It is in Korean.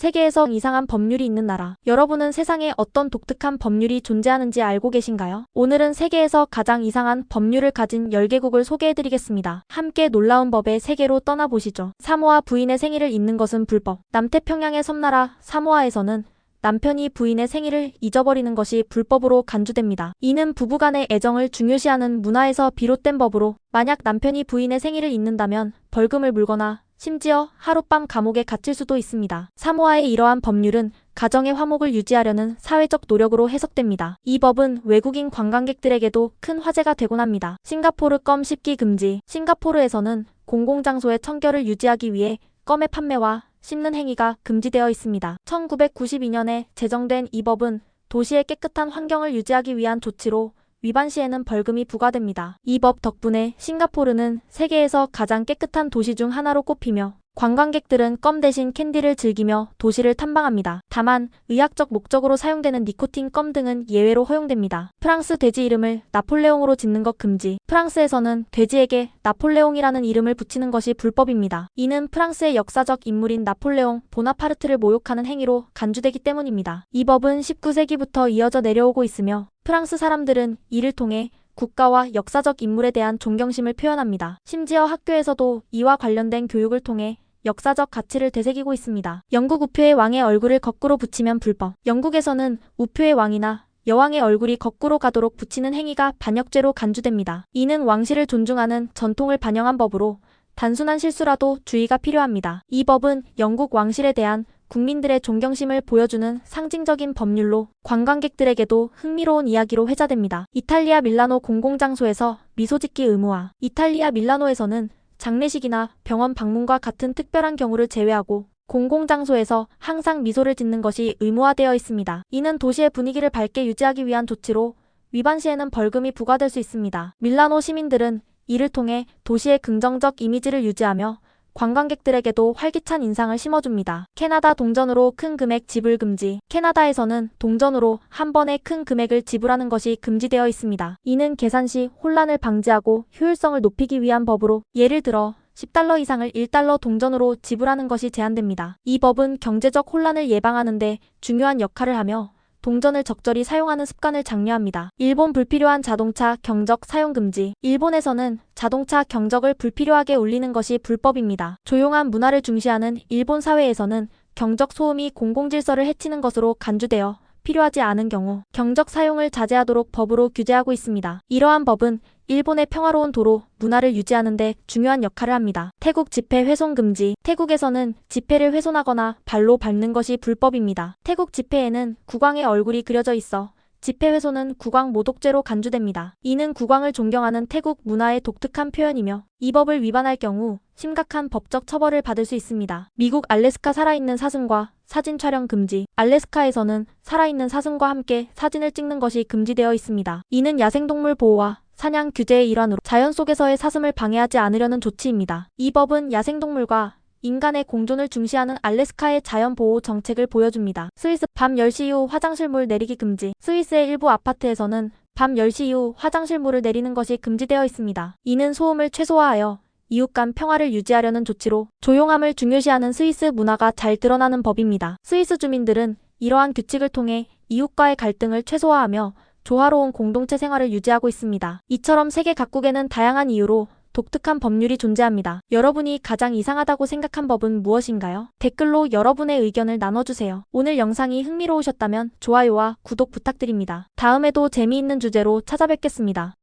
세계에서 이상한 법률이 있는 나라. 여러분은 세상에 어떤 독특한 법률이 존재하는지 알고 계신가요? 오늘은 세계에서 가장 이상한 법률을 가진 10개국을 소개해드리겠습니다. 함께 놀라운 법의 세계로 떠나보시죠. 사모아 부인의 생일을 잊는 것은 불법. 남태평양의 섬나라 사모아에서는 남편이 부인의 생일을 잊어버리는 것이 불법으로 간주됩니다. 이는 부부간의 애정을 중요시하는 문화에서 비롯된 법으로 만약 남편이 부인의 생일을 잊는다면 벌금을 물거나 심지어 하룻밤 감옥에 갇힐 수도 있습니다. 사모아의 이러한 법률은 가정의 화목을 유지하려는 사회적 노력으로 해석됩니다. 이 법은 외국인 관광객들에게도 큰 화제가 되곤 합니다. 싱가포르 껌 씹기 금지. 싱가포르에서는 공공장소의 청결을 유지하기 위해 껌의 판매와 씹는 행위가 금지되어 있습니다. 1992년에 제정된 이 법은 도시의 깨끗한 환경을 유지하기 위한 조치로 위반 시에는 벌금이 부과됩니다. 이 법 덕분에 싱가포르는 세계에서 가장 깨끗한 도시 중 하나로 꼽히며 관광객들은 껌 대신 캔디를 즐기며 도시를 탐방합니다. 다만 의학적 목적으로 사용되는 니코틴 껌 등은 예외로 허용됩니다. 프랑스 돼지 이름을 나폴레옹으로 짓는 것 금지. 프랑스에서는 돼지에게 나폴레옹이라는 이름을 붙이는 것이 불법입니다. 이는 프랑스의 역사적 인물인 나폴레옹 보나파르트를 모욕하는 행위로 간주되기 때문입니다. 이 법은 19세기부터 이어져 내려오고 있으며 프랑스 사람들은 이를 통해 국가와 역사적 인물에 대한 존경심을 표현합니다. 심지어 학교에서도 이와 관련된 교육을 통해 역사적 가치를 되새기고 있습니다. 영국 우표의 왕의 얼굴을 거꾸로 붙이면 불법. 영국에서는 우표의 왕이나 여왕의 얼굴이 거꾸로 가도록 붙이는 행위가 반역죄로 간주됩니다. 이는 왕실을 존중하는 전통을 반영한 법으로 단순한 실수라도 주의가 필요합니다. 이 법은 영국 왕실에 대한 국민들의 존경심을 보여주는 상징적인 법률로 관광객들에게도 흥미로운 이야기로 회자됩니다. 이탈리아 밀라노 공공장소에서 미소 짓기 의무화. 이탈리아 밀라노에서는 장례식이나 병원 방문과 같은 특별한 경우를 제외하고 공공장소에서 항상 미소를 짓는 것이 의무화되어 있습니다. 이는 도시의 분위기를 밝게 유지하기 위한 조치로 위반 시에는 벌금이 부과될 수 있습니다. 밀라노 시민들은 이를 통해 도시의 긍정적 이미지를 유지하며 관광객들에게도 활기찬 인상을 심어줍니다. 캐나다 동전으로 큰 금액 지불 금지. 캐나다에서는 동전으로 한 번에 큰 금액을 지불하는 것이 금지되어 있습니다. 이는 계산 시 혼란을 방지하고 효율성을 높이기 위한 법으로 예를 들어 10달러 이상을 1달러 동전으로 지불하는 것이 제한됩니다. 이 법은 경제적 혼란을 예방하는 데 중요한 역할을 하며 동전을 적절히 사용하는 습관을 장려합니다. 일본 불필요한 자동차 경적 사용 금지. 일본에서는 자동차 경적을 불필요하게 울리는 것이 불법입니다. 조용한 문화를 중시하는 일본 사회에서는 경적 소음이 공공질서를 해치는 것으로 간주되어 필요하지 않은 경우 경적 사용을 자제하도록 법으로 규제하고 있습니다. 이러한 법은 일본의 평화로운 도로 문화를 유지하는 데 중요한 역할을 합니다. 태국 지폐 훼손 금지. 태국에서는 지폐를 훼손하거나 발로 밟는 것이 불법입니다. 태국 지폐에는 국왕의 얼굴이 그려져 있어 지폐 훼손은 국왕 모독죄로 간주됩니다. 이는 국왕을 존경하는 태국 문화의 독특한 표현이며 이 법을 위반할 경우 심각한 법적 처벌을 받을 수 있습니다. 미국 알래스카 살아있는 사슴과 사진 촬영 금지. 알래스카에서는 살아있는 사슴과 함께 사진을 찍는 것이 금지되어 있습니다. 이는 야생동물 보호와 사냥 규제의 일환으로 자연 속에서의 사슴을 방해하지 않으려는 조치입니다. 이 법은 야생동물과 인간의 공존을 중시하는 알래스카의 자연보호 정책을 보여줍니다. 스위스 밤 10시 이후 화장실물 내리기 금지. 스위스의 일부 아파트에서는 밤 10시 이후 화장실물을 내리는 것이 금지되어 있습니다. 이는 소음을 최소화하여 이웃 간 평화를 유지하려는 조치로 조용함을 중요시하는 스위스 문화가 잘 드러나는 법입니다. 스위스 주민들은 이러한 규칙을 통해 이웃과의 갈등을 최소화하며 조화로운 공동체 생활을 유지하고 있습니다. 이처럼 세계 각국에는 다양한 이유로 독특한 법률이 존재합니다. 여러분이 가장 이상하다고 생각한 법은 무엇인가요? 댓글로 여러분의 의견을 나눠주세요. 오늘 영상이 흥미로우셨다면 좋아요와 구독 부탁드립니다. 다음에도 재미있는 주제로 찾아뵙겠습니다.